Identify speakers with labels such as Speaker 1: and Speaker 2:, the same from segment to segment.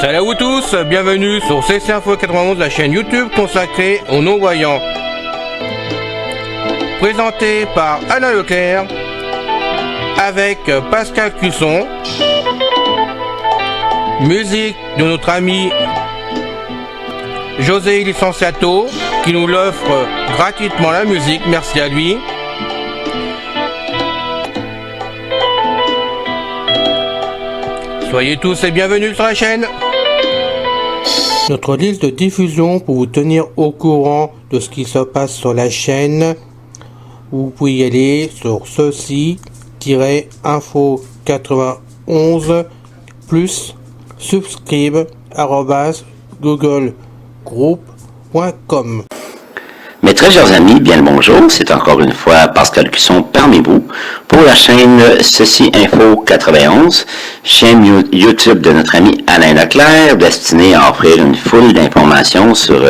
Speaker 1: Salut à vous tous, bienvenue sur CC Info 91, la chaîne YouTube consacrée aux non-voyants. Présenté par Alain Leclerc, avec Pascal Cusson. Musique de notre ami José Licenciato, qui nous l'offre gratuitement la musique, merci à lui. Soyez tous et bienvenus sur la chaîne. Notre liste de diffusion pour vous tenir au courant de ce qui se passe sur la chaîne. Vous pouvez y aller sur ceci-info91 plus subscribe@googlegroup.com.
Speaker 2: Mes très chers amis, bien le bonjour, c'est encore une fois Pascal Cusson parmi vous pour la chaîne Ceci Info 91, chaîne YouTube de notre ami Alain Leclerc, destinée à offrir une foule d'informations sur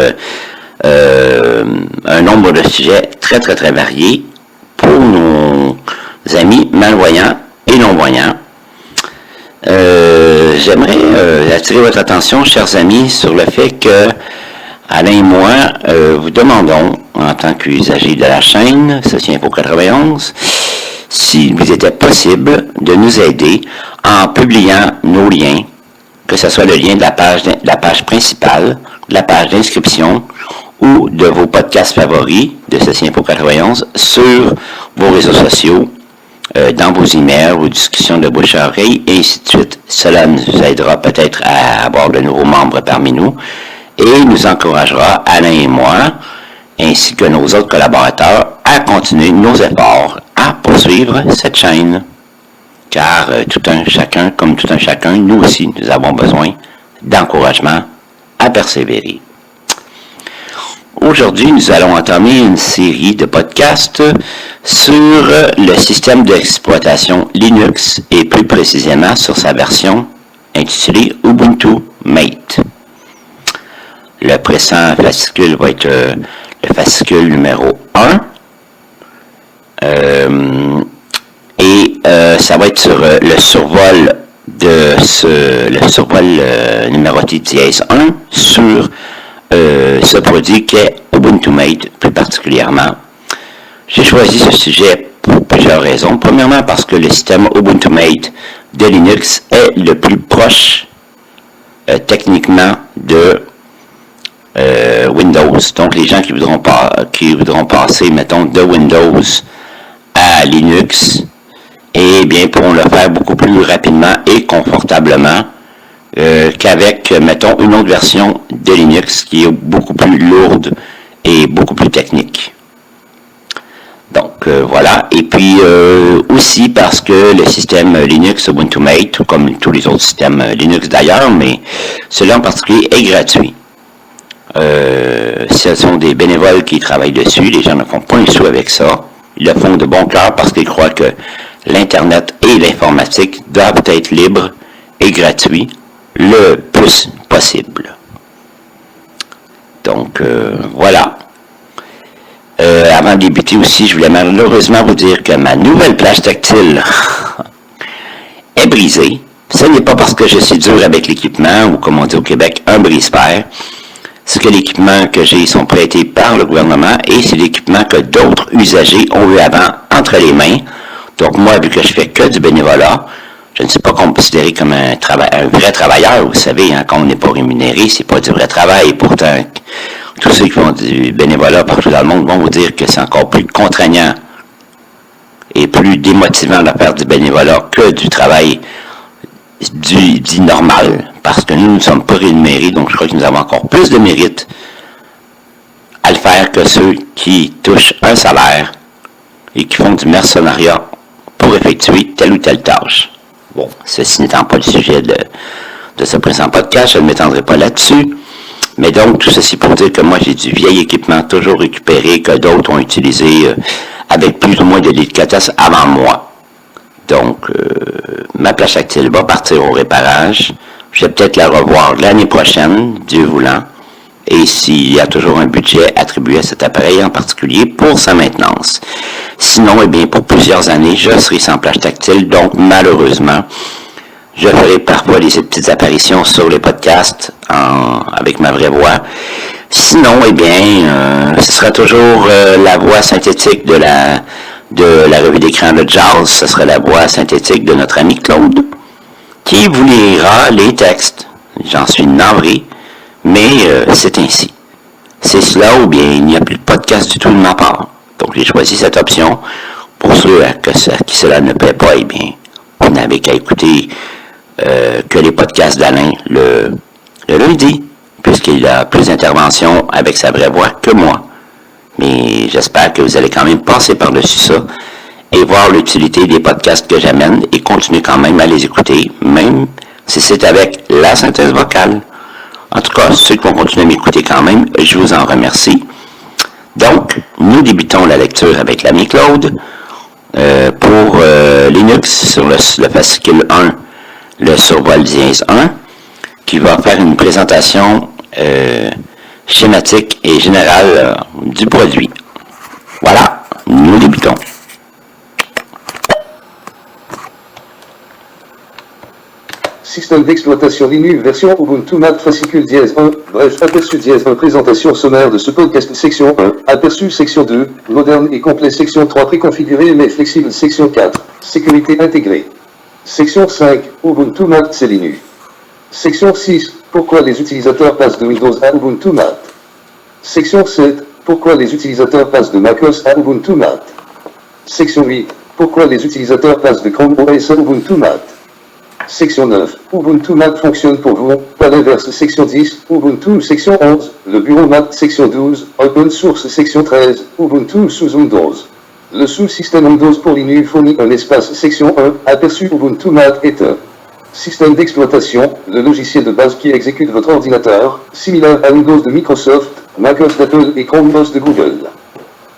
Speaker 2: un nombre de sujets très variés pour nos amis malvoyants et non-voyants. J'aimerais attirer votre attention, chers amis, sur le fait que Alain et moi vous demandons, en tant qu'usagers de la chaîne Ceci Info 91, s'il vous était possible de nous aider en publiant nos liens, que ce soit le lien de la page principale, de la page d'inscription ou de vos podcasts favoris de Ceci Info 91 sur vos réseaux sociaux, dans vos emails ou discussions de bouche à oreille, et ainsi de suite. Cela nous aidera peut-être à avoir de nouveaux membres parmi nous et nous encouragera, Alain et moi, ainsi que nos autres collaborateurs, à continuer nos efforts à poursuivre cette chaîne. Car tout un chacun, comme tout un chacun, nous aussi, nous avons besoin d'encouragement à persévérer. Aujourd'hui, nous allons entamer une série de podcasts sur le système d'exploitation Linux et plus précisément sur sa version intitulée Ubuntu Mate. Le présent fascicule va être le fascicule numéro 1 ça va être sur le survol de le survol numéroté dièse 1 sur ce produit qui est Ubuntu Mate plus particulièrement. J'ai choisi ce sujet pour plusieurs raisons. Premièrement parce que le système Ubuntu Mate de Linux est le plus proche techniquement de Windows. Donc les gens qui voudront passer, mettons, de Windows à Linux, eh bien pourront le faire beaucoup plus rapidement et confortablement qu'avec, mettons, une autre version de Linux qui est beaucoup plus lourde et beaucoup plus technique. Donc voilà, et puis aussi parce que le système Linux Ubuntu Mate, tout comme tous les autres systèmes Linux d'ailleurs, mais celui-là en particulier est gratuit. Ce sont des bénévoles qui travaillent dessus, les gens ne font pas un sou avec ça, ils le font de bon cœur parce qu'ils croient que l'Internet et l'informatique doivent être libres et gratuits le plus possible. Donc voilà. Avant de débuter aussi, je voulais malheureusement vous dire que ma nouvelle plage tactile est brisée. Ce n'est pas parce que je suis dur avec l'équipement, ou comme on dit au Québec, un brise-fer. C'est que l'équipement que j'ai sont prêtés par le gouvernement et c'est l'équipement que d'autres usagers ont eu avant entre les mains. Donc moi, vu que je fais que du bénévolat, je ne suis pas considéré comme un vrai travailleur. Vous savez, hein, quand on n'est pas rémunéré, c'est pas du vrai travail. Et pourtant, tous ceux qui font du bénévolat partout dans le monde vont vous dire que c'est encore plus contraignant et plus démotivant de faire du bénévolat que du travail dit normal, parce que nous ne sommes pas rémunérés, donc je crois que nous avons encore plus de mérite à le faire que ceux qui touchent un salaire et qui font du mercenariat pour effectuer telle ou telle tâche. Bon, ceci n'étant pas le sujet de ce présent podcast, je ne m'étendrai pas là-dessus, mais donc tout ceci pour dire que moi j'ai du vieil équipement toujours récupéré que d'autres ont utilisé avec plus ou moins de délicatesse avant moi. Donc, ma plage tactile va partir au réparage. Je vais peut-être la revoir l'année prochaine, Dieu voulant. Et s'il y a toujours un budget attribué à cet appareil en particulier pour sa maintenance. Sinon, eh bien, pour plusieurs années, je serai sans plage tactile. Donc, malheureusement, Je ferai parfois des petites apparitions sur les podcasts avec ma vraie voix. Sinon, eh bien, ce sera toujours la voix synthétique de la revue d'écran de Jazz. Ce sera la voix synthétique de notre ami Claude, qui vous lira les textes. J'en suis navré, mais c'est ainsi. C'est cela ou bien il n'y a plus de podcast du tout de ma part. Donc j'ai choisi cette option. Pour ceux à qui cela ne plaît pas, eh bien, vous n'avez qu'à écouter que les podcasts d'Alain le lundi, puisqu'il a plus d'interventions avec sa vraie voix que moi. Mais j'espère que vous allez quand même passer par-dessus ça et voir l'utilité des podcasts que j'amène et continuer quand même à les écouter, même si c'est avec la synthèse vocale. En tout cas, ceux qui vont continuer à m'écouter quand même, je vous en remercie. Donc, nous débutons la lecture avec l'ami Claude pour Linux sur le fascicule 1, le survol dièse 1, qui va faire une présentation schématique et générale du produit. Voilà, nous débutons.
Speaker 3: Système d'exploitation Linux version Ubuntu Mat fascicule dièse 1, bref, aperçu dièse 1, présentation sommaire de ce podcast section 1, aperçu section 2, moderne et complet section 3, préconfiguré mais flexible section 4, sécurité intégrée. Section 5, Ubuntu Mat c'est Linux. Section 6, pourquoi les utilisateurs passent de Windows à Ubuntu Mat. Section 7, pourquoi les utilisateurs passent de MacOS à Ubuntu Mat. Section 8, pourquoi les utilisateurs passent de Chrome OS à Ubuntu Mat. Section 9, Ubuntu Mat fonctionne pour vous, pas l'inverse. Section 10, Ubuntu. Section 11, le bureau Mat. Section 12, Open Source. Section 13, Ubuntu sous Windows. Le sous-système Windows pour Linux fournit un espace. Section 1, aperçu Ubuntu Mat est un système d'exploitation, le logiciel de base qui exécute votre ordinateur, similaire à Windows de Microsoft, macOS d'Apple et Chrome OS de Google.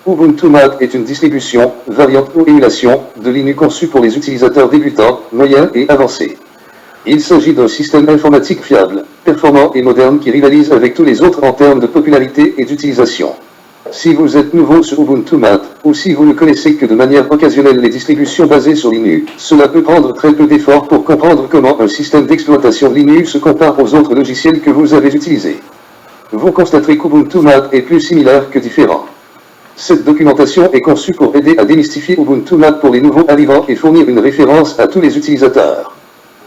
Speaker 3: Ubuntu Mat est une distribution, variante ou émulation, de Linux conçue pour les utilisateurs débutants, moyens et avancés. Il s'agit d'un système informatique fiable, performant et moderne qui rivalise avec tous les autres en termes de popularité et d'utilisation. Si vous êtes nouveau sur Ubuntu Mat, ou si vous ne connaissez que de manière occasionnelle les distributions basées sur Linux, cela peut prendre très peu d'efforts pour comprendre comment un système d'exploitation Linux se compare aux autres logiciels que vous avez utilisés. Vous constaterez qu'Ubuntu Mat est plus similaire que différent. Cette documentation est conçue pour aider à démystifier Ubuntu Mat pour les nouveaux arrivants et fournir une référence à tous les utilisateurs.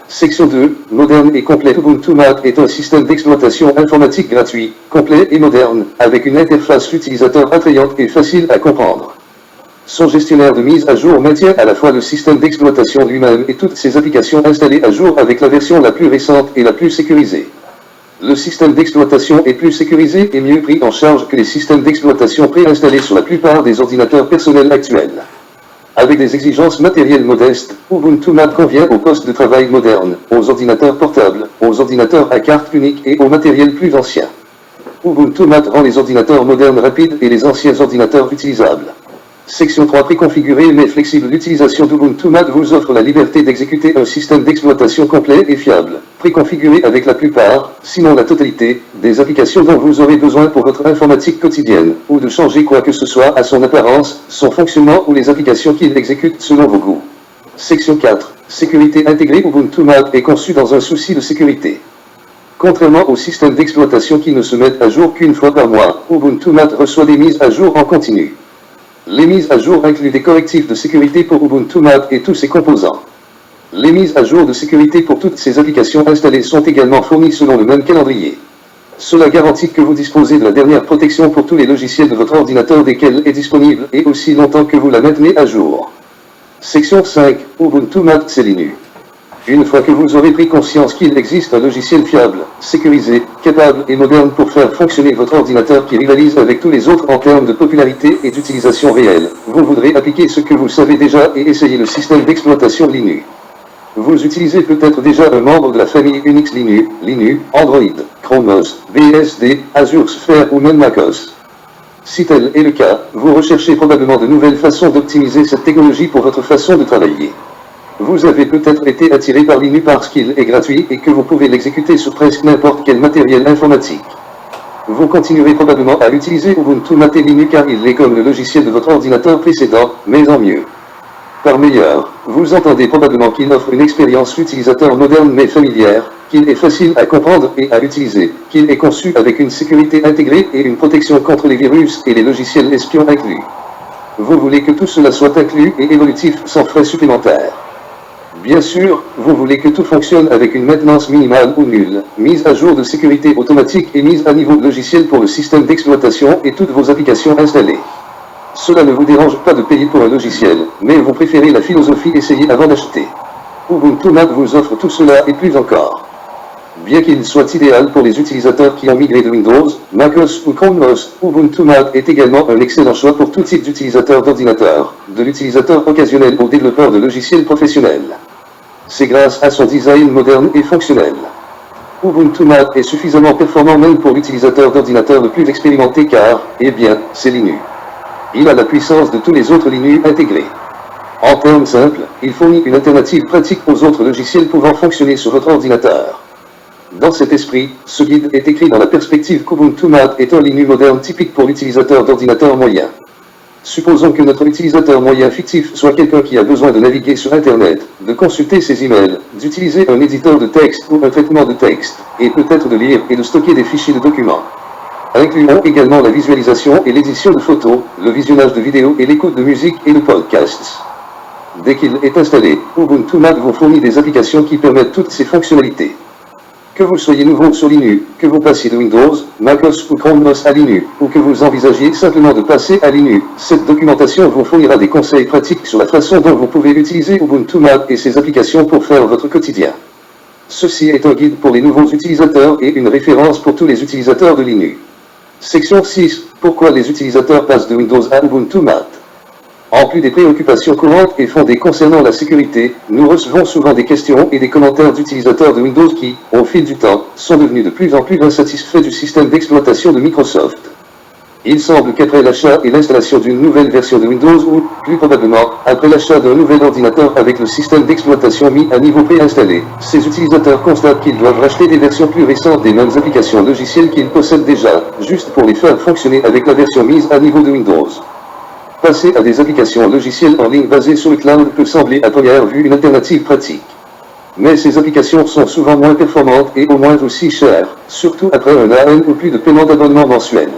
Speaker 3: Section 2, moderne et complet. Ubuntu Mat est un système d'exploitation informatique gratuit, complet et moderne, avec une interface utilisateur attrayante et facile à comprendre. Son gestionnaire de mise à jour maintient à la fois le système d'exploitation lui-même et toutes ses applications installées à jour avec la version la plus récente et la plus sécurisée. Le système d'exploitation est plus sécurisé et mieux pris en charge que les systèmes d'exploitation préinstallés sur la plupart des ordinateurs personnels actuels. Avec des exigences matérielles modestes, Ubuntu Mat convient aux postes de travail modernes, aux ordinateurs portables, aux ordinateurs à carte unique et au matériel plus ancien. Ubuntu Mat rend les ordinateurs modernes rapides et les anciens ordinateurs utilisables. Section 3, préconfiguré mais flexible. L'utilisation d'Ubuntu Mat vous offre la liberté d'exécuter un système d'exploitation complet et fiable, préconfiguré avec la plupart, sinon la totalité, des applications dont vous aurez besoin pour votre informatique quotidienne, ou de changer quoi que ce soit à son apparence, son fonctionnement ou les applications qu'il exécute selon vos goûts. Section 4, sécurité intégrée. Ubuntu Mat est conçu dans un souci de sécurité. Contrairement aux systèmes d'exploitation qui ne se mettent à jour qu'une fois par mois, Ubuntu Mat reçoit des mises à jour en continu. Les mises à jour incluent des correctifs de sécurité pour Ubuntu Mat et tous ses composants. Les mises à jour de sécurité pour toutes ces applications installées sont également fournies selon le même calendrier. Cela garantit que vous disposez de la dernière protection pour tous les logiciels de votre ordinateur desquels est disponible et aussi longtemps que vous la maintenez à jour. Section 5, Ubuntu Mat c'est Linux. Une fois que vous aurez pris conscience qu'il existe un logiciel fiable, sécurisé, capable et moderne pour faire fonctionner votre ordinateur qui rivalise avec tous les autres en termes de popularité et d'utilisation réelle, vous voudrez appliquer ce que vous savez déjà et essayer le système d'exploitation Linux. Vous utilisez peut-être déjà un membre de la famille Unix Linux, Linux, Android, Chrome OS, BSD, Azure Sphere ou même MacOS. Si tel est le cas, vous recherchez probablement de nouvelles façons d'optimiser cette technologie pour votre façon de travailler. Vous avez peut-être été attiré par Linux parce qu'il est gratuit et que vous pouvez l'exécuter sur presque n'importe quel matériel informatique. Vous continuerez probablement à utiliser Ubuntu Mat et Linux car il est comme le logiciel de votre ordinateur précédent, mais en mieux. Par meilleur, vous entendez probablement qu'il offre une expérience utilisateur moderne mais familière, qu'il est facile à comprendre et à utiliser, qu'il est conçu avec une sécurité intégrée et une protection contre les virus et les logiciels espions inclus. Vous voulez que tout cela soit inclus et évolutif sans frais supplémentaires. Bien sûr, vous voulez que tout fonctionne avec une maintenance minimale ou nulle, mise à jour de sécurité automatique et mise à niveau de logiciel pour le système d'exploitation et toutes vos applications installées. Cela ne vous dérange pas de payer pour un logiciel, mais vous préférez la philosophie essayée avant d'acheter. Ubuntu Mac vous offre tout cela et plus encore. Bien qu'il soit idéal pour les utilisateurs qui ont migré de Windows, MacOS ou Chrome OS, Ubuntu Mac est également un excellent choix pour tout type d'utilisateur d'ordinateur, de l'utilisateur occasionnel au développeur de logiciels professionnels. C'est grâce à son design moderne et fonctionnel. Ubuntu Mac est suffisamment performant même pour l'utilisateur d'ordinateur le plus expérimenté car, eh bien, c'est Linux. Il a la puissance de tous les autres Linux intégrés. En termes simples, il fournit une alternative pratique aux autres logiciels pouvant fonctionner sur votre ordinateur. Dans cet esprit, ce guide est écrit dans la perspective qu'Ubuntu Mac est un Linux moderne typique pour l'utilisateur d'ordinateur moyen. Supposons que notre utilisateur moyen fictif soit quelqu'un qui a besoin de naviguer sur Internet, de consulter ses emails, d'utiliser un éditeur de texte ou un traitement de texte, et peut-être de lire et de stocker des fichiers de documents. Incluons également la visualisation et l'édition de photos, le visionnage de vidéos et l'écoute de musique et de podcasts. Dès qu'il est installé, Ubuntu Mac vous fournit des applications qui permettent toutes ces fonctionnalités. Que vous soyez nouveau sur Linux, que vous passiez de Windows, MacOS ou Chrome OS à Linux, ou que vous envisagiez simplement de passer à Linux, cette documentation vous fournira des conseils pratiques sur la façon dont vous pouvez utiliser Ubuntu Mac et ses applications pour faire votre quotidien. Ceci est un guide pour les nouveaux utilisateurs et une référence pour tous les utilisateurs de Linux. Section 6. Pourquoi les utilisateurs passent de Windows à Ubuntu Mac? En plus des préoccupations courantes et fondées concernant la sécurité, nous recevons souvent des questions et des commentaires d'utilisateurs de Windows qui, au fil du temps, sont devenus de plus en plus insatisfaits du système d'exploitation de Microsoft. Il semble qu'après l'achat et l'installation d'une nouvelle version de Windows ou, plus probablement, après l'achat d'un nouvel ordinateur avec le système d'exploitation mis à niveau préinstallé, ces utilisateurs constatent qu'ils doivent racheter des versions plus récentes des mêmes applications logicielles qu'ils possèdent déjà, juste pour les faire fonctionner avec la version mise à niveau de Windows. Passer à des applications logicielles en ligne basées sur le cloud peut sembler à première vue une alternative pratique. Mais ces applications sont souvent moins performantes et au moins aussi chères, surtout après un an ou plus de paiement d'abonnement mensuel.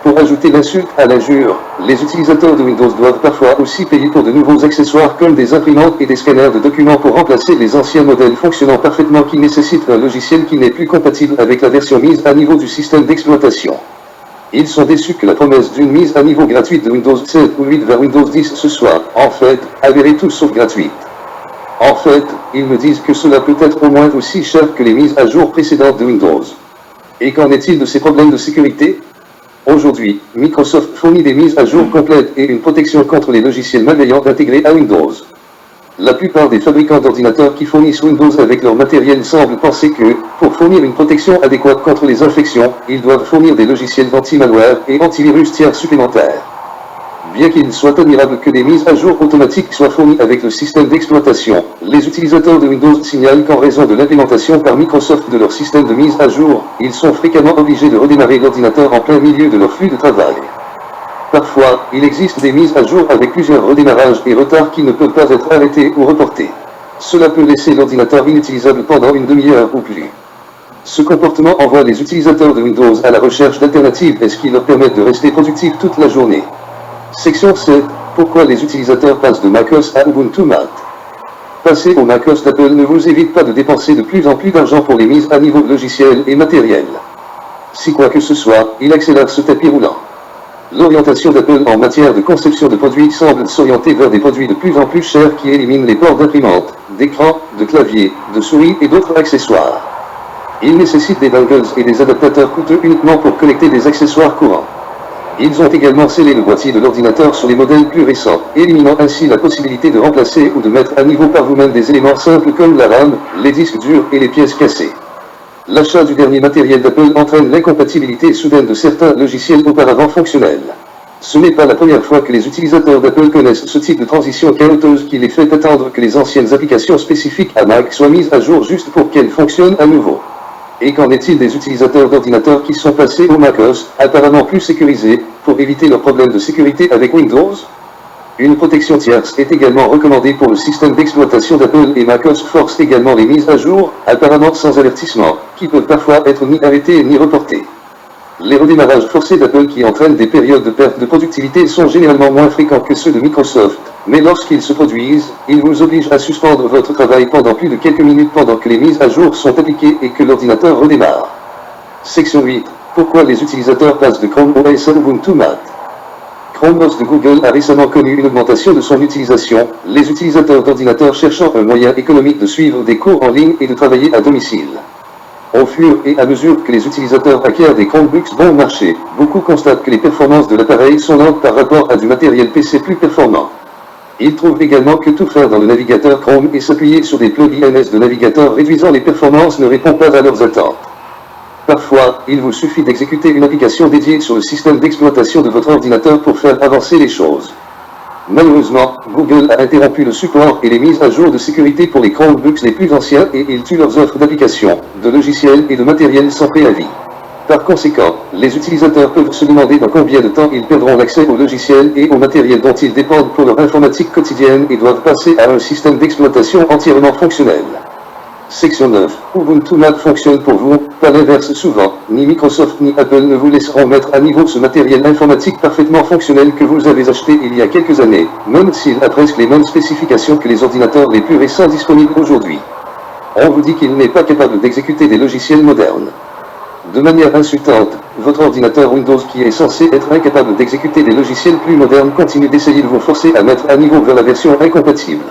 Speaker 3: Pour ajouter l'insulte à l'injure, les utilisateurs de Windows doivent parfois aussi payer pour de nouveaux accessoires comme des imprimantes et des scanners de documents pour remplacer les anciens modèles fonctionnant parfaitement qui nécessitent un logiciel qui n'est plus compatible avec la version mise à niveau du système d'exploitation. Ils sont déçus que la promesse d'une mise à niveau gratuite de Windows 7 ou 8 vers Windows 10 se soit, en fait, avérée tout sauf gratuite. En fait, ils me disent que cela peut être au moins aussi cher que les mises à jour précédentes de Windows. Et qu'en est-il de ces problèmes de sécurité? Aujourd'hui, Microsoft fournit des mises à jour complètes et une protection contre les logiciels malveillants intégrés à Windows. La plupart des fabricants d'ordinateurs qui fournissent Windows avec leur matériel semblent penser que, pour fournir une protection adéquate contre les infections, ils doivent fournir des logiciels anti-malware et antivirus tiers supplémentaires. Bien qu'il soit admirable que des mises à jour automatiques soient fournies avec le système d'exploitation, les utilisateurs de Windows signalent qu'en raison de l'implémentation par Microsoft de leur système de mise à jour, ils sont fréquemment obligés de redémarrer l'ordinateur en plein milieu de leur flux de travail. Parfois, il existe des mises à jour avec plusieurs redémarrages et retards qui ne peuvent pas être arrêtés ou reportés. Cela peut laisser l'ordinateur inutilisable pendant une demi-heure ou plus. Ce comportement envoie les utilisateurs de Windows à la recherche d'alternatives et ce qui leur permet de rester productifs toute la journée. Section 7. Pourquoi les utilisateurs passent de MacOS à Ubuntu Mac? Passer au MacOS d'Apple ne vous évite pas de dépenser de plus en plus d'argent pour les mises à niveau de logiciels et matériel. Si quoi que ce soit, il accélère ce tapis roulant. L'orientation d'Apple en matière de conception de produits semble s'orienter vers des produits de plus en plus chers qui éliminent les ports d'imprimante, d'écran, de clavier, de souris et d'autres accessoires. Ils nécessitent des dongles et des adaptateurs coûteux uniquement pour connecter des accessoires courants. Ils ont également scellé le boîtier de l'ordinateur sur les modèles plus récents, éliminant ainsi la possibilité de remplacer ou de mettre à niveau par vous-même des éléments simples comme la RAM, les disques durs et les pièces cassées. L'achat du dernier matériel d'Apple entraîne l'incompatibilité soudaine de certains logiciels auparavant fonctionnels. Ce n'est pas la première fois que les utilisateurs d'Apple connaissent ce type de transition chaotique qui les fait attendre que les anciennes applications spécifiques à Mac soient mises à jour juste pour qu'elles fonctionnent à nouveau. Et qu'en est-il des utilisateurs d'ordinateurs qui sont passés au macOS, apparemment plus sécurisés, pour éviter leurs problèmes de sécurité avec Windows? Une protection tierce est également recommandée pour le système d'exploitation d'Apple et macOS force également les mises à jour, apparemment sans avertissement, qui peuvent parfois être ni arrêtées ni reportées. Les redémarrages forcés d'Apple qui entraînent des périodes de perte de productivité sont généralement moins fréquents que ceux de Microsoft, mais lorsqu'ils se produisent, ils vous obligent à suspendre votre travail pendant plus de quelques minutes pendant que les mises à jour sont appliquées et que l'ordinateur redémarre. Section 8. Pourquoi les utilisateurs passent de Chrome OS à Ubuntu Mat? Chrome OS de Google a récemment connu une augmentation de son utilisation, les utilisateurs d'ordinateurs cherchant un moyen économique de suivre des cours en ligne et de travailler à domicile. Au fur et à mesure que les utilisateurs acquièrent des Chromebooks bon marché, beaucoup constatent que les performances de l'appareil sont lentes par rapport à du matériel PC plus performant. Ils trouvent également que tout faire dans le navigateur Chrome et s'appuyer sur des plugins de navigateur réduisant les performances ne répond pas à leurs attentes. Parfois, il vous suffit d'exécuter une application dédiée sur le système d'exploitation de votre ordinateur pour faire avancer les choses. Malheureusement, Google a interrompu le support et les mises à jour de sécurité pour les Chromebooks les plus anciens et ils tuent leurs offres d'applications, de logiciels et de matériel sans préavis. Par conséquent, les utilisateurs peuvent se demander dans combien de temps ils perdront l'accès aux logiciels et au matériel dont ils dépendent pour leur informatique quotidienne et doivent passer à un système d'exploitation entièrement fonctionnel. Section 9. Ubuntu Mat fonctionne pour vous, pas l'inverse souvent, ni Microsoft ni Apple ne vous laisseront mettre à niveau ce matériel informatique parfaitement fonctionnel que vous avez acheté il y a quelques années, même s'il a presque les mêmes spécifications que les ordinateurs les plus récents disponibles aujourd'hui. On vous dit qu'il n'est pas capable d'exécuter des logiciels modernes. De manière insultante, votre ordinateur Windows qui est censé être incapable d'exécuter des logiciels plus modernes continue d'essayer de vous forcer à mettre à niveau vers la version incompatible.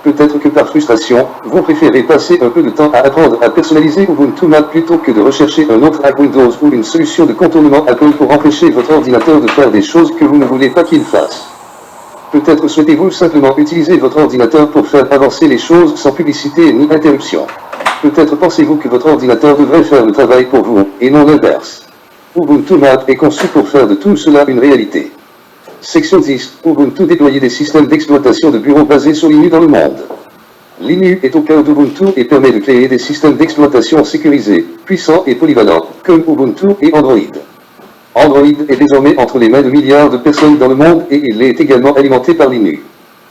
Speaker 3: Peut-être que par frustration, vous préférez passer un peu de temps à apprendre à personnaliser Ubuntu Mat plutôt que de rechercher un autre hack Windows ou une solution de contournement Apple pour empêcher votre ordinateur de faire des choses que vous ne voulez pas qu'il fasse. Peut-être souhaitez-vous simplement utiliser votre ordinateur pour faire avancer les choses sans publicité ni interruption. Peut-être pensez-vous que votre ordinateur devrait faire le travail pour vous, et non l'inverse. Ubuntu Mat est conçu pour faire de tout cela une réalité. Section 10. Ubuntu déployer des systèmes d'exploitation de bureaux basés sur Linux dans le monde. Linux est au cœur d'Ubuntu et permet de créer des systèmes d'exploitation sécurisés, puissants et polyvalents, comme Ubuntu et Android. Android est désormais entre les mains de milliards de personnes dans le monde et il est également alimenté par Linux.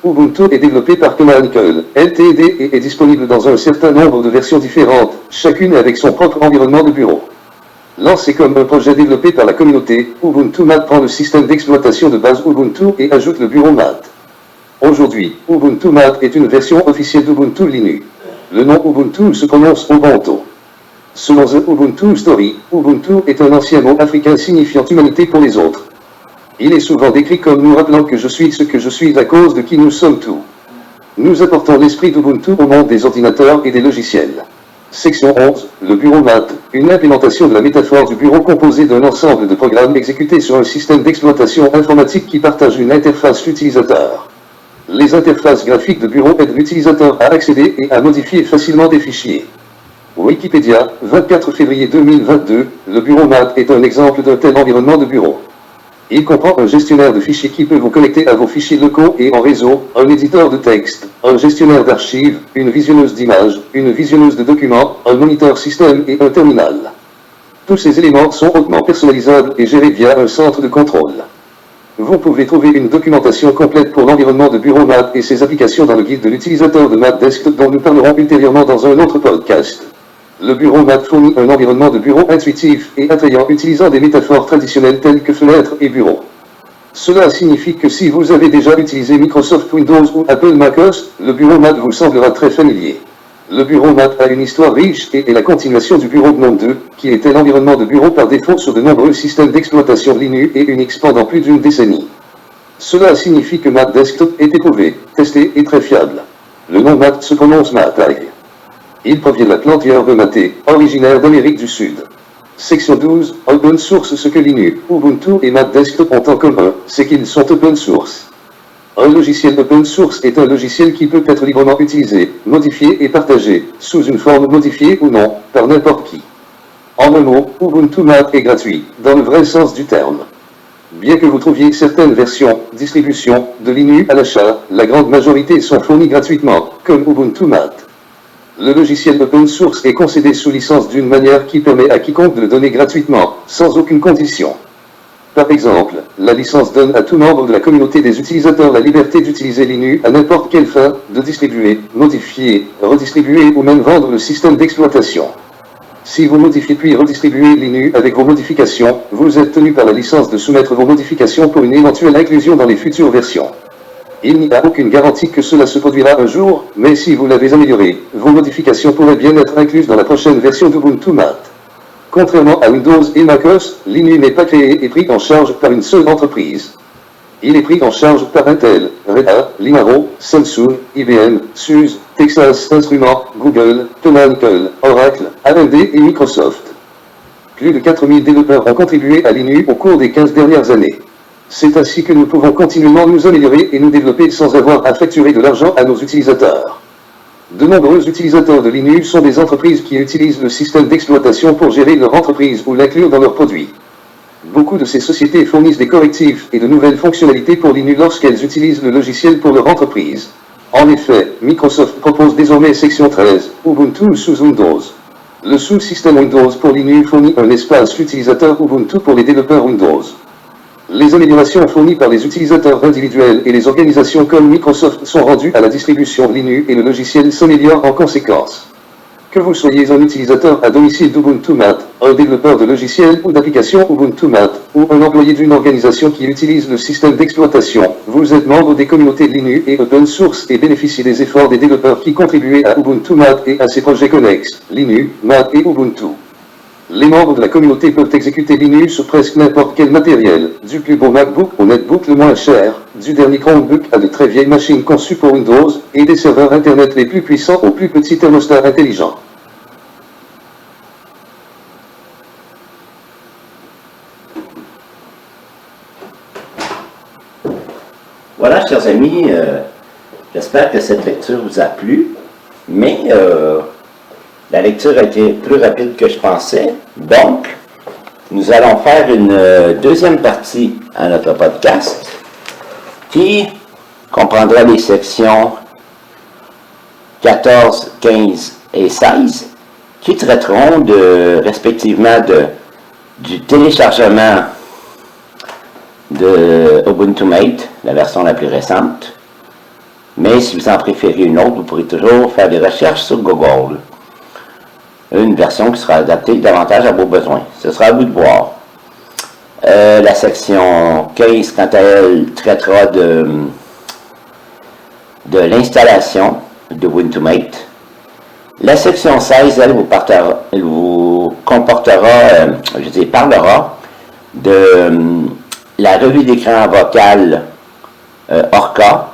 Speaker 3: Ubuntu est développé par Canonical Ltd et est disponible dans un certain nombre de versions différentes, chacune avec son propre environnement de bureau. Lancé comme un projet développé par la communauté, Ubuntu Mat prend le système d'exploitation de base Ubuntu et ajoute le bureau Mat. Aujourd'hui, Ubuntu Mat est une version officielle d'Ubuntu Linux. Le nom Ubuntu se prononce Ubuntu. Selon The Ubuntu Story, Ubuntu est un ancien mot africain signifiant humanité pour les autres. Il est souvent décrit comme nous rappelant que je suis ce que je suis à cause de qui nous sommes tous. Nous apportons l'esprit d'Ubuntu au monde des ordinateurs et des logiciels. Section 11. Le bureau Mat, une implémentation de la métaphore du bureau composé d'un ensemble de programmes exécutés sur un système d'exploitation informatique qui partage une interface utilisateur. Les interfaces graphiques de bureau aident l'utilisateur à accéder et à modifier facilement des fichiers. Wikipédia, 24 février 2022, le bureau Mat est un exemple d'un tel environnement de bureau. Il comprend un gestionnaire de fichiers qui peut vous connecter à vos fichiers locaux et en réseau, un éditeur de texte, un gestionnaire d'archives, une visionneuse d'images, une visionneuse de documents, un moniteur système et un terminal. Tous ces éléments sont hautement personnalisables et gérés via un centre de contrôle. Vous pouvez trouver une documentation complète pour l'environnement de bureau Mat et ses applications dans le guide de l'utilisateur de Mat Desktop dont nous parlerons ultérieurement dans un autre podcast. Le bureau Mat fournit un environnement de bureau intuitif et attrayant utilisant des métaphores traditionnelles telles que fenêtre et bureau. Cela signifie que si vous avez déjà utilisé Microsoft Windows ou Apple macOS, le bureau Mat vous semblera très familier. Le bureau Mat a une histoire riche et est la continuation du bureau GNOME 2, qui était l'environnement de bureau par défaut sur de nombreux systèmes d'exploitation Linux et Unix pendant plus d'une décennie. Cela signifie que Mat Desktop est éprouvé, testé et très fiable. Le nom Mat se prononce Matai. Il provient de la plante yerbe matée, originaire d'Amérique du Sud. Section 12. Open Source. Ce que Linux, Ubuntu et Mat Desktop ont en commun, c'est qu'ils sont open source. Un logiciel open source est un logiciel qui peut être librement utilisé, modifié et partagé, sous une forme modifiée ou non, par n'importe qui. En un mot, Ubuntu Mat est gratuit, dans le vrai sens du terme. Bien que vous trouviez certaines versions, distributions, de Linux à l'achat, la grande majorité sont fournies gratuitement, comme Ubuntu Mat. Le logiciel open source est concédé sous licence d'une manière qui permet à quiconque de le donner gratuitement, sans aucune condition. Par exemple, la licence donne à tout membre de la communauté des utilisateurs la liberté d'utiliser Linux à n'importe quelle fin, de distribuer, modifier, redistribuer ou même vendre le système d'exploitation. Si vous modifiez puis redistribuez Linux avec vos modifications, vous êtes tenu par la licence de soumettre vos modifications pour une éventuelle inclusion dans les futures versions. Il n'y a aucune garantie que cela se produira un jour, mais si vous l'avez amélioré, vos modifications pourraient bien être incluses dans la prochaine version d'Ubuntu Mat. Contrairement à Windows et MacOS, Linux n'est pas créé et pris en charge par une seule entreprise. Il est pris en charge par Intel, Red Hat, Linaro, Samsung, IBM, SUSE, Texas Instruments, Google, Canonical, Oracle, AMD et Microsoft. Plus de 4000 développeurs ont contribué à Linux au cours des 15 dernières années. C'est ainsi que nous pouvons continuellement nous améliorer et nous développer sans avoir à facturer de l'argent à nos utilisateurs. De nombreux utilisateurs de Linux sont des entreprises qui utilisent le système d'exploitation pour gérer leur entreprise ou l'inclure dans leurs produits. Beaucoup de ces sociétés fournissent des correctifs et de nouvelles fonctionnalités pour Linux lorsqu'elles utilisent le logiciel pour leur entreprise. En effet, Microsoft propose désormais section 13, Ubuntu sous Windows. Le sous-système Windows pour Linux fournit un espace utilisateur Ubuntu pour les développeurs Windows. Les améliorations fournies par les utilisateurs individuels et les organisations comme Microsoft sont rendues à la distribution Linux et le logiciel s'améliore en conséquence. Que vous soyez un utilisateur à domicile d'Ubuntu Mat, un développeur de logiciels ou d'applications Ubuntu Mat, ou un employé d'une organisation qui utilise le système d'exploitation, vous êtes membre des communautés Linux et Open Source et bénéficiez des efforts des développeurs qui contribuent à Ubuntu Mat et à ses projets connexes, Linux, Mat et Ubuntu. Les membres de la communauté peuvent exécuter Linux sur presque n'importe quel matériel, du plus beau MacBook au netbook le moins cher, du dernier Chromebook à de très vieilles machines conçues pour Windows, et des serveurs Internet les plus puissants aux plus petits thermostats intelligents.
Speaker 2: Voilà, chers amis, j'espère que cette lecture vous a plu, mais la lecture a été plus rapide que je pensais, donc nous allons faire une deuxième partie à notre podcast qui comprendra les sections 14, 15 et 16 qui traiteront respectivement du téléchargement de Ubuntu Mate, la version la plus récente. Mais si vous en préférez une autre, vous pourrez toujours faire des recherches sur Google. Une version qui sera adaptée davantage à vos besoins. Ce sera à vous de voir. La section 15, quant à elle, traitera de l'installation d'Ubuntu Mate. La section 16, elle vous parlera de la revue d'écran vocale Orca,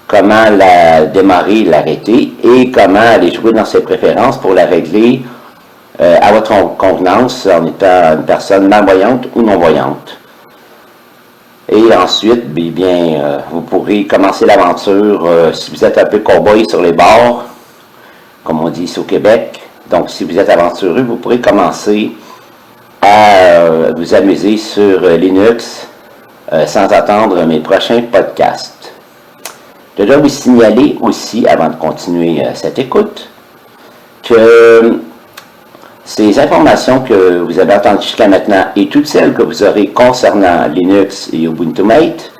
Speaker 2: comment la démarrer, l'arrêter, et comment aller jouer dans ses préférences pour la régler à votre convenance en étant une personne malvoyante ou non-voyante. Et ensuite, vous pourrez commencer l'aventure si vous êtes un peu cow-boy sur les bords, comme on dit ici au Québec. Donc, si vous êtes aventureux, vous pourrez commencer à vous amuser sur Linux sans attendre mes prochains podcasts. Je dois vous signaler aussi, avant de continuer cette écoute, que ces informations que vous avez entendues jusqu'à maintenant et toutes celles que vous aurez concernant Linux et Ubuntu Mate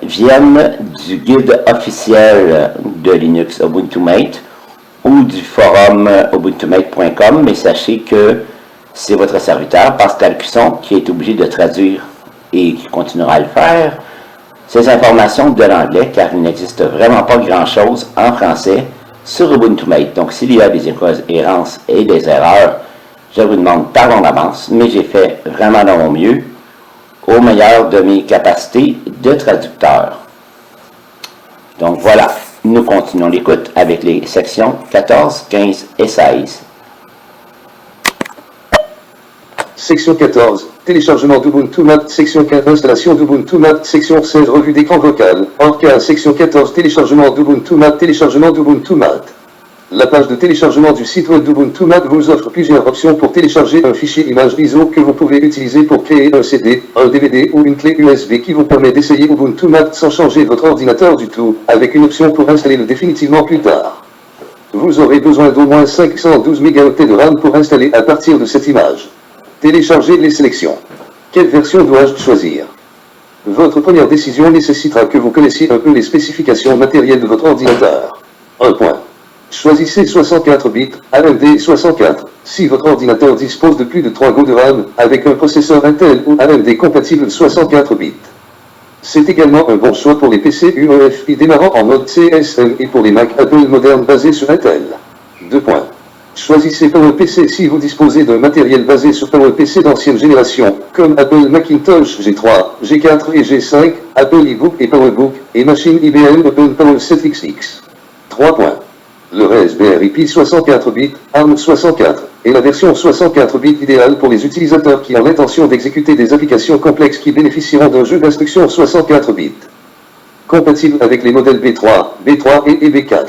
Speaker 2: viennent du guide officiel de Linux Ubuntu Mate ou du forum ubuntumate.com, mais sachez que c'est votre serviteur, Pascal Cusson, qui est obligé de traduire et qui continuera à le faire, ces informations de l'anglais, car il n'existe vraiment pas grand-chose en français sur Ubuntu Mate. Donc, s'il y a des incohérences et des erreurs, je vous demande pardon d'avance, mais j'ai fait vraiment de mon mieux, au meilleur de mes capacités de traducteur. Donc, voilà, nous continuons l'écoute avec les sections 14, 15 et 16.
Speaker 3: Section 14, téléchargement d'Ubuntu Mat. Section 15, installation d'Ubuntu Mat. Section 16, revue d'écran vocal. Orca. Section 14, téléchargement d'Ubuntu Mat. Téléchargement d'Ubuntu Mat. La page de téléchargement du site web d'Ubuntu Mat vous offre plusieurs options pour télécharger un fichier image ISO que vous pouvez utiliser pour créer un CD, un DVD ou une clé USB qui vous permet d'essayer Ubuntu Mat sans changer votre ordinateur du tout, avec une option pour installer le définitivement plus tard. Vous aurez besoin d'au moins 512 mégaoctets de RAM pour installer à partir de cette image. Télécharger les sélections. Quelle version dois-je choisir? Votre première décision nécessitera que vous connaissiez un peu les spécifications matérielles de votre ordinateur. 1 point. Choisissez 64 bits, AMD 64, si votre ordinateur dispose de plus de 3 Go de RAM, avec un processeur Intel ou AMD compatible 64 bits. C'est également un bon choix pour les PC UEFI démarrant en mode CSM et pour les Mac Apple modernes basés sur Intel. 2 points. Choisissez PowerPC si vous disposez d'un matériel basé sur PowerPC d'ancienne génération, comme Apple Macintosh G3, G4 et G5, Apple eBook et PowerBook, et machine IBM Open Power 7XX. 3 points. Le Raspberry Pi 64 bits, ARM 64, est la version 64 bits idéale pour les utilisateurs qui ont l'intention d'exécuter des applications complexes qui bénéficieront d'un jeu d'instructions 64 bits. Compatible avec les modèles B3, B3 et B4.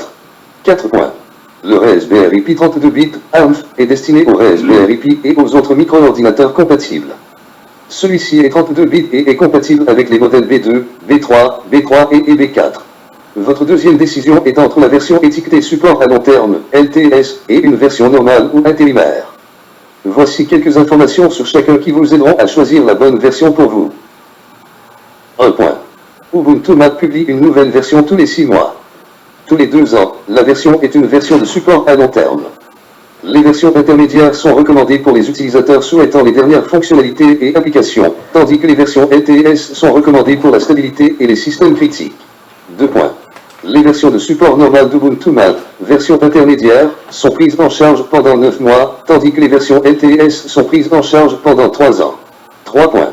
Speaker 3: 4 points. Le Raspberry Pi 32 bits, ARM, est destiné au Raspberry Pi et aux autres micro-ordinateurs compatibles. Celui-ci est 32 bits et est compatible avec les modèles B2, B3, B3 et B4. Votre deuxième décision est entre la version étiquetée support à long terme, LTS, et une version normale ou intérimaire. Voici quelques informations sur chacun qui vous aideront à choisir la bonne version pour vous. 1 point. Ubuntu Mac publie une nouvelle version tous les 6 mois. Tous les 2 ans, la version est une version de support à long terme. Les versions intermédiaires sont recommandées pour les utilisateurs souhaitant les dernières fonctionnalités et applications, tandis que les versions LTS sont recommandées pour la stabilité et les systèmes critiques. 2 points. Les versions de support normal d'Ubuntu Mac, version intermédiaire, sont prises en charge pendant 9 mois, tandis que les versions LTS sont prises en charge pendant 3 ans. 3 points.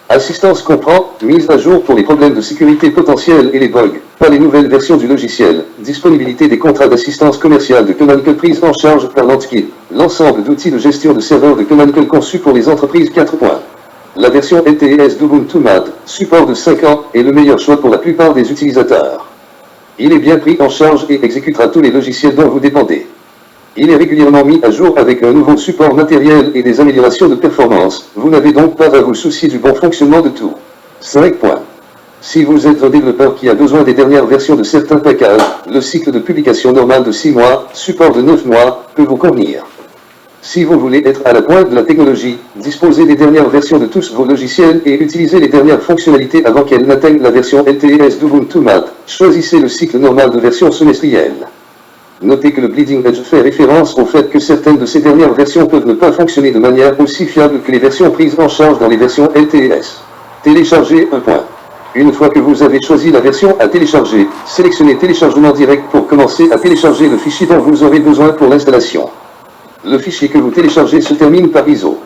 Speaker 3: Assistance comprend, mise à jour pour les problèmes de sécurité potentiels et les bugs, pas les nouvelles versions du logiciel, disponibilité des contrats d'assistance commerciale de Canonical prise en charge par l'Antkit, l'ensemble d'outils de gestion de serveurs de Canonical conçus pour les entreprises 4 points. La version LTS d'Ubuntu Mac, support de 5 ans, est le meilleur choix pour la plupart des utilisateurs. Il est bien pris en charge et exécutera tous les logiciels dont vous dépendez. Il est régulièrement mis à jour avec un nouveau support matériel et des améliorations de performance. Vous n'avez donc pas à vous soucier du bon fonctionnement de tout. 5 points. Si vous êtes un développeur qui a besoin des dernières versions de certains packages, le cycle de publication normal de 6 mois, support de 9 mois, peut vous convenir. Si vous voulez être à la pointe de la technologie, disposez des dernières versions de tous vos logiciels et utilisez les dernières fonctionnalités avant qu'elles n'atteignent la version LTS d'Ubuntu Mac, choisissez le cycle normal de version semestrielle. Notez que le Bleeding Edge fait référence au fait que certaines de ces dernières versions peuvent ne pas fonctionner de manière aussi fiable que les versions prises en charge dans les versions LTS. Télécharger 1 point. Une fois que vous avez choisi la version à télécharger, sélectionnez Téléchargement direct pour commencer à télécharger le fichier dont vous aurez besoin pour l'installation. Le fichier que vous téléchargez se termine par ISO.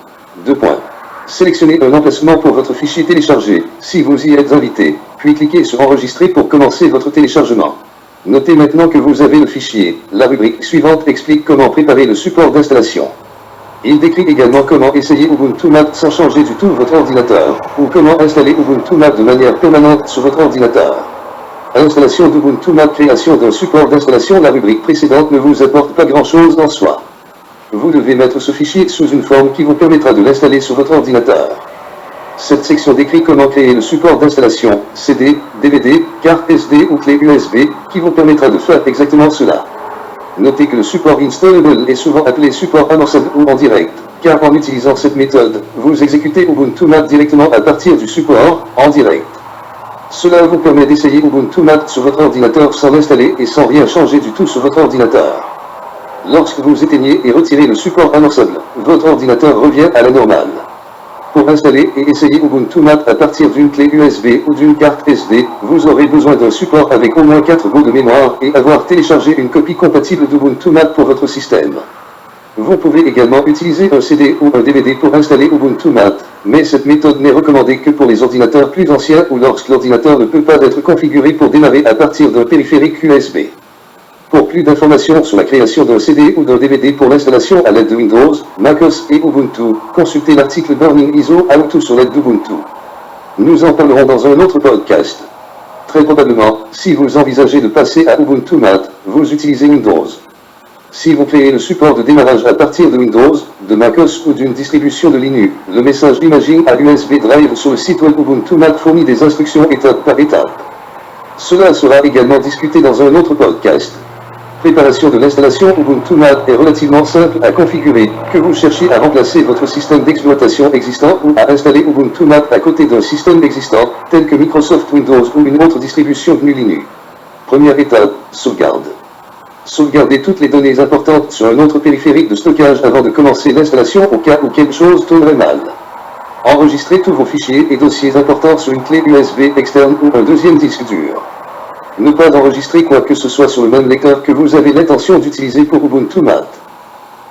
Speaker 3: 2 points. Sélectionnez un emplacement pour votre fichier téléchargé, si vous y êtes invité, puis cliquez sur Enregistrer pour commencer votre téléchargement. Notez maintenant que vous avez le fichier. La rubrique suivante explique comment préparer le support d'installation. Il décrit également comment essayer Ubuntu Mac sans changer du tout votre ordinateur, ou comment installer Ubuntu Mac de manière permanente sur votre ordinateur. Installation d'Ubuntu Mac, création d'un support d'installation. La rubrique précédente ne vous apporte pas grand-chose en soi. Vous devez mettre ce fichier sous une forme qui vous permettra de l'installer sur votre ordinateur. Cette section décrit comment créer le support d'installation, CD, DVD, carte SD ou clé USB, qui vous permettra de faire exactement cela. Notez que le support installable est souvent appelé support amorçable ou en direct, car en utilisant cette méthode, vous exécutez Ubuntu Mac directement à partir du support, en direct. Cela vous permet d'essayer Ubuntu Mac sur votre ordinateur sans l'installer et sans rien changer du tout sur votre ordinateur. Lorsque vous éteignez et retirez le support amorçable, votre ordinateur revient à la normale. Pour installer et essayer Ubuntu Mac à partir d'une clé USB ou d'une carte SD, vous aurez besoin d'un support avec au moins 4 Go de mémoire et avoir téléchargé une copie compatible d'Ubuntu Mac pour votre système. Vous pouvez également utiliser un CD ou un DVD pour installer Ubuntu Mac, mais cette méthode n'est recommandée que pour les ordinateurs plus anciens ou lorsque l'ordinateur ne peut pas être configuré pour démarrer à partir d'un périphérique USB. Pour plus d'informations sur la création d'un CD ou d'un DVD pour l'installation à l'aide de Windows, MacOS et Ubuntu, consultez l'article Burning ISO How to sur l'aide d'Ubuntu. Nous en parlerons dans un autre podcast. Très probablement, si vous envisagez de passer à Ubuntu Mac, vous utilisez Windows. Si vous créez le support de démarrage à partir de Windows, de MacOS ou d'une distribution de Linux, le message d'imaging à USB Drive sur le site web Ubuntu Mac fournit des instructions étape par étape. Cela sera également discuté dans un autre podcast. préparation de l'installation Ubuntu Mat est relativement simple à configurer, que vous cherchez à remplacer votre système d'exploitation existant ou à installer Ubuntu Mat à côté d'un système existant, tel que Microsoft Windows ou une autre distribution GNU Linux. Première étape, sauvegarde. Sauvegardez toutes les données importantes sur un autre périphérique de stockage avant de commencer l'installation au cas où quelque chose tournerait mal. Enregistrez tous vos fichiers et dossiers importants sur une clé USB externe ou un deuxième disque dur. Ne pas enregistrer quoi que ce soit sur le même lecteur que vous avez l'intention d'utiliser pour Ubuntu Mat.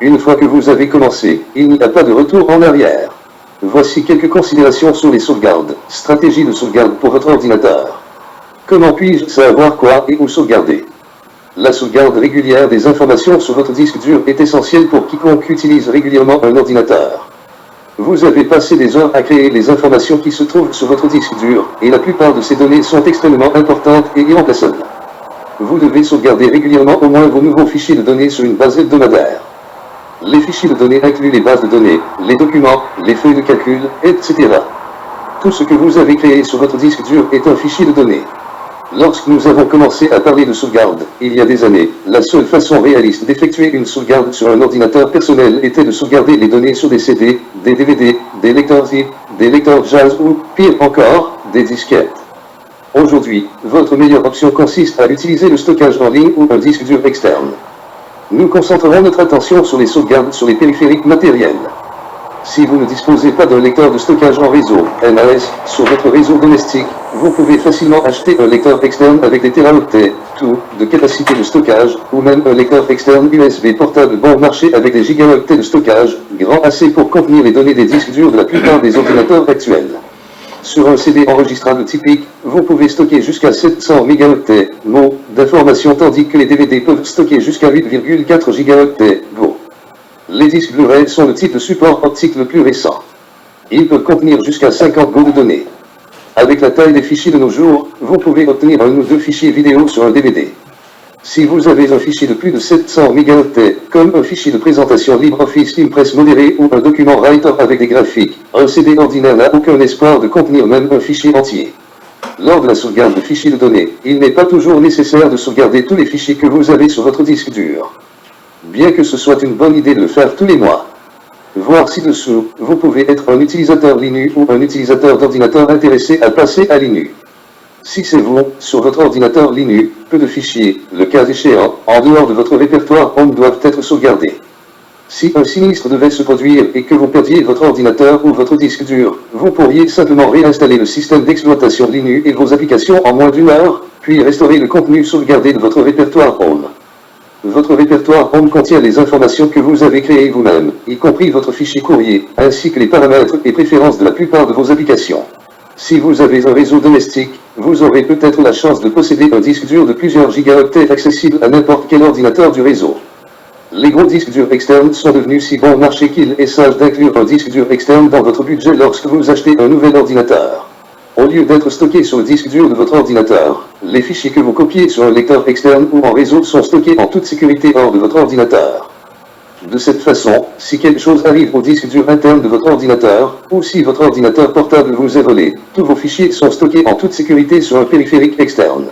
Speaker 3: Une fois que vous avez commencé, il n'y a pas de retour en arrière. Voici quelques considérations sur les sauvegardes. Stratégie de sauvegarde pour votre ordinateur. Comment puis-je savoir quoi et où sauvegarder? La sauvegarde régulière des informations sur votre disque dur est essentielle pour quiconque utilise régulièrement un ordinateur. Vous avez passé des heures à créer les informations qui se trouvent sur votre disque dur, et la plupart de ces données sont extrêmement importantes et irremplaçables. Vous devez sauvegarder régulièrement au moins vos nouveaux fichiers de données sur une base hebdomadaire. Les fichiers de données incluent les bases de données, les documents, les feuilles de calcul, etc. Tout ce que vous avez créé sur votre disque dur est un fichier de données. Lorsque nous avons commencé à parler de sauvegarde, il y a des années, la seule façon réaliste d'effectuer une sauvegarde sur un ordinateur personnel était de sauvegarder les données sur des CD, des DVD, des lecteurs zip, des lecteurs jazz ou, pire encore, des disquettes. Aujourd'hui, votre meilleure option consiste à utiliser le stockage en ligne ou un disque dur externe. Nous concentrerons notre attention sur les sauvegardes sur les périphériques matériels. Si vous ne disposez pas d'un lecteur de stockage en réseau, NAS, sur votre réseau domestique, vous pouvez facilement acheter un lecteur externe avec des téraoctets, tout, de capacité de stockage, ou même un lecteur externe USB portable bon marché avec des gigaoctets de stockage, grand assez pour contenir les données des disques durs de la plupart des ordinateurs actuels. Sur un CD enregistrable typique, vous pouvez stocker jusqu'à 700 mégaoctets, mots, d'informations tandis que les DVD peuvent stocker jusqu'à 8,4 gigaoctets, mots. Les disques Blu-ray sont le type de support optique le plus récent. Ils peuvent contenir jusqu'à 50 Go de données. Avec la taille des fichiers de nos jours, vous pouvez obtenir un ou deux fichiers vidéo sur un DVD. Si vous avez un fichier de plus de 700 mégaoctets, comme un fichier de présentation LibreOffice Impress modéré ou un document Writer avec des graphiques, un CD ordinaire n'a aucun espoir de contenir même un fichier entier. Lors de la sauvegarde de fichiers de données, il n'est pas toujours nécessaire de sauvegarder tous les fichiers que vous avez sur votre disque dur. Bien que ce soit une bonne idée de le faire tous les mois. Voir ci-dessous, vous pouvez être un utilisateur Linux ou un utilisateur d'ordinateur intéressé à passer à Linux. Si c'est vous, sur votre ordinateur Linux, peu de fichiers, le cas échéant, en dehors de votre répertoire Home doivent être sauvegardés. Si un sinistre devait se produire et que vous perdiez votre ordinateur ou votre disque dur, vous pourriez simplement réinstaller le système d'exploitation Linux et vos applications en moins d'une heure, puis restaurer le contenu sauvegardé de votre répertoire Home. Votre répertoire Home contient les informations que vous avez créées vous-même, y compris votre fichier courrier, ainsi que les paramètres et préférences de la plupart de vos applications. Si vous avez un réseau domestique, vous aurez peut-être la chance de posséder un disque dur de plusieurs gigaoctets accessible à n'importe quel ordinateur du réseau. Les gros disques durs externes sont devenus si bon marché qu'il est sage d'inclure un disque dur externe dans votre budget lorsque vous achetez un nouvel ordinateur. Au lieu d'être stockés sur le disque dur de votre ordinateur, les fichiers que vous copiez sur un lecteur externe ou en réseau sont stockés en toute sécurité hors de votre ordinateur. De cette façon, si quelque chose arrive au disque dur interne de votre ordinateur, ou si votre ordinateur portable vous est volé, tous vos fichiers sont stockés en toute sécurité sur un périphérique externe.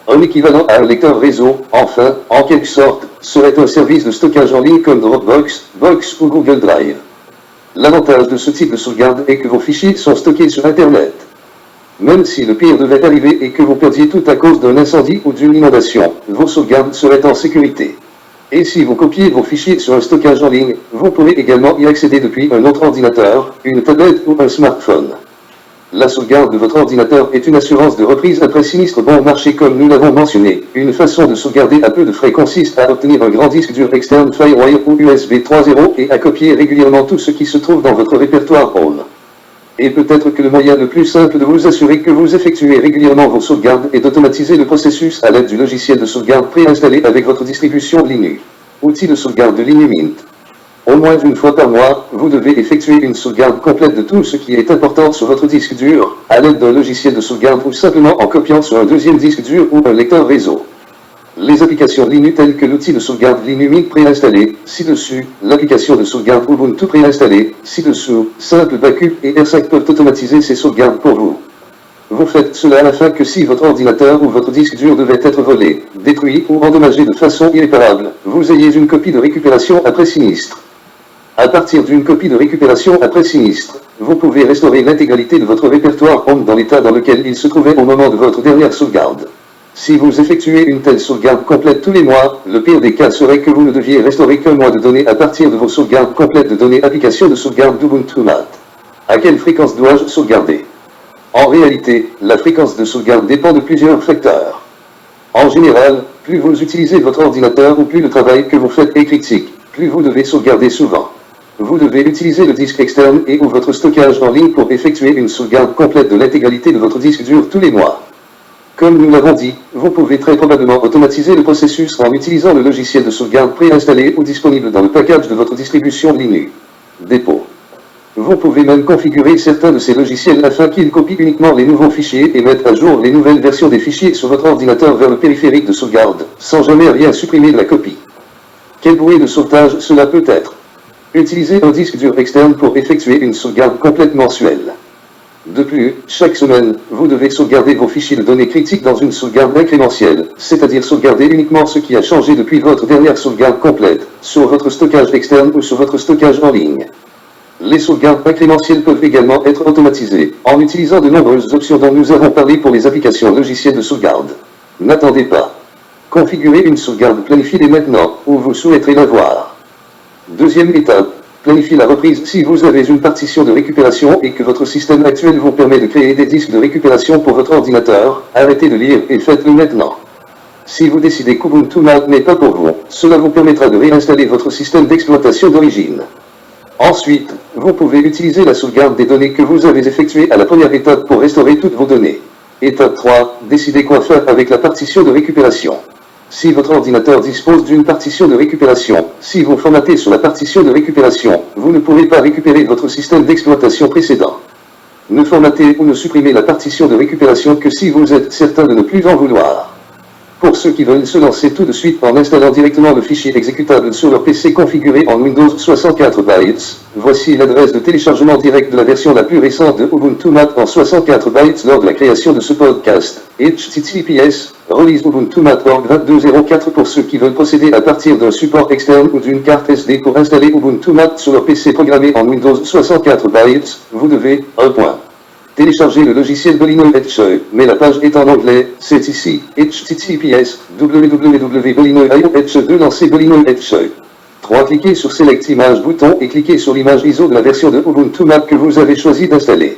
Speaker 3: Un équivalent à un lecteur réseau, enfin, en quelque sorte, serait un service de stockage en ligne comme Dropbox, Box ou Google Drive. L'avantage de ce type de sauvegarde est que vos fichiers sont stockés sur Internet. Même si le pire devait arriver et que vous perdiez tout à cause d'un incendie ou d'une inondation, vos sauvegardes seraient en sécurité. Et si vous copiez vos fichiers sur un stockage en ligne, vous pourrez également y accéder depuis un autre ordinateur, une tablette ou un smartphone. La sauvegarde de votre ordinateur est une assurance de reprise après sinistre bon marché comme nous l'avons mentionné. Une façon de sauvegarder à peu de frais consiste à obtenir un grand disque dur externe FireWire ou USB 3.0 et à copier régulièrement tout ce qui se trouve dans votre répertoire Home. Et peut-être que le moyen le plus simple de vous assurer que vous effectuez régulièrement vos sauvegardes est d'automatiser le processus à l'aide du logiciel de sauvegarde préinstallé avec votre distribution Linux. Outil de sauvegarde de Linux Mint. Au moins une fois par mois, vous devez effectuer une sauvegarde complète de tout ce qui est important sur votre disque dur, à l'aide d'un logiciel de sauvegarde ou simplement en copiant sur un deuxième disque dur ou un lecteur réseau. Les applications Linux telles que l'outil de sauvegarde Linux Mint préinstallé, ci-dessus, l'application de sauvegarde Ubuntu préinstallée, ci-dessous, Simple Backup et R5 peuvent automatiser ces sauvegardes pour vous. Vous faites cela afin que si votre ordinateur ou votre disque dur devait être volé, détruit ou endommagé de façon irréparable, vous ayez une copie de récupération après sinistre. À partir d'une copie de récupération après sinistre, vous pouvez restaurer l'intégralité de votre répertoire home dans l'état dans lequel il se trouvait au moment de votre dernière sauvegarde. Si vous effectuez une telle sauvegarde complète tous les mois, le pire des cas serait que vous ne deviez restaurer qu'un mois de données à partir de vos sauvegardes complètes de données application de sauvegarde d'Ubuntu Mat. À quelle fréquence dois-je sauvegarder? En réalité, la fréquence de sauvegarde dépend de plusieurs facteurs. En général, plus vous utilisez votre ordinateur ou plus le travail que vous faites est critique, plus vous devez sauvegarder souvent. Vous devez utiliser le disque externe et ou votre stockage en ligne pour effectuer une sauvegarde complète de l'intégralité de votre disque dur tous les mois. Comme nous l'avons dit, vous pouvez très probablement automatiser le processus en utilisant le logiciel de sauvegarde préinstallé ou disponible dans le package de votre distribution Linux. Dépôt. Vous pouvez même configurer certains de ces logiciels afin qu'ils copient uniquement les nouveaux fichiers et mettent à jour les nouvelles versions des fichiers sur votre ordinateur vers le périphérique de sauvegarde, sans jamais rien supprimer de la copie. Quel bruit de sauvetage cela peut être? Utilisez un disque dur externe pour effectuer une sauvegarde complète mensuelle. De plus, chaque semaine, vous devez sauvegarder vos fichiers de données critiques dans une sauvegarde incrémentielle, c'est-à-dire sauvegarder uniquement ce qui a changé depuis votre dernière sauvegarde complète, sur votre stockage externe ou sur votre stockage en ligne. Les sauvegardes incrémentielles peuvent également être automatisées, en utilisant de nombreuses options dont nous avons parlé pour les applications logicielles de sauvegarde. N'attendez pas. Configurez une sauvegarde planifiée dès maintenant, où vous souhaiterez la voir. Deuxième étape, planifiez la reprise si vous avez une partition de récupération et que votre système actuel vous permet de créer des disques de récupération pour votre ordinateur, arrêtez de lire et faites-le maintenant. Si vous décidez qu'Ubuntu Mat n'est pas pour vous, cela vous permettra de réinstaller votre système d'exploitation d'origine. Ensuite, vous pouvez utiliser la sauvegarde des données que vous avez effectuées à la première étape pour restaurer toutes vos données. Étape 3, décidez quoi faire avec la partition de récupération. Si votre ordinateur dispose d'une partition de récupération, si vous formatez sur la partition de récupération, vous ne pourrez pas récupérer votre système d'exploitation précédent. Ne formatez ou ne supprimez la partition de récupération que si vous êtes certain de ne plus en vouloir. Pour ceux qui veulent se lancer tout de suite en installant directement le fichier exécutable sur leur PC configuré en Windows 64 bytes, voici l'adresse de téléchargement direct de la version la plus récente de Ubuntu Mat en 64 bytes lors de la création de ce podcast. https release Ubuntu Mat org 2204 pour ceux qui veulent procéder à partir d'un support externe ou d'une carte SD pour installer Ubuntu Mat sur leur PC programmé en Windows 64 bytes, vous devez, télécharger le logiciel Bolino Etch, mais la page est en anglais, c'est ici. https www.bolino.io Etch 2 lancer Bolino Etch. 3. Cliquez sur Select Image bouton et cliquez sur l'image ISO de la version de Ubuntu Mat que vous avez choisi d'installer.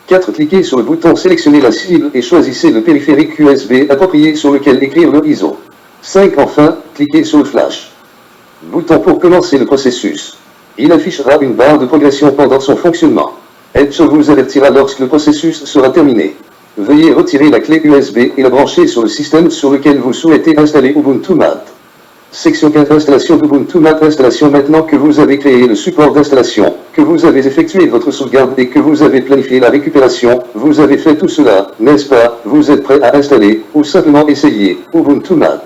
Speaker 3: 4. Cliquez sur le bouton Sélectionnez la cible et choisissez le périphérique USB approprié sur lequel écrire le ISO. 5. Enfin, cliquez sur le flash bouton pour commencer le processus. Il affichera une barre de progression pendant son fonctionnement. Etch vous avertira lorsque le processus sera terminé. Veuillez retirer la clé USB et la brancher sur le système sur lequel vous souhaitez installer Ubuntu Mat. Section 15 Installation d'Ubuntu Mat. Installation. Maintenant que vous avez créé le support d'installation, que vous avez effectué votre sauvegarde et que vous avez planifié la récupération, vous avez fait tout cela, n'est-ce pas? Vous êtes prêt à installer, ou simplement essayer, Ubuntu Mat.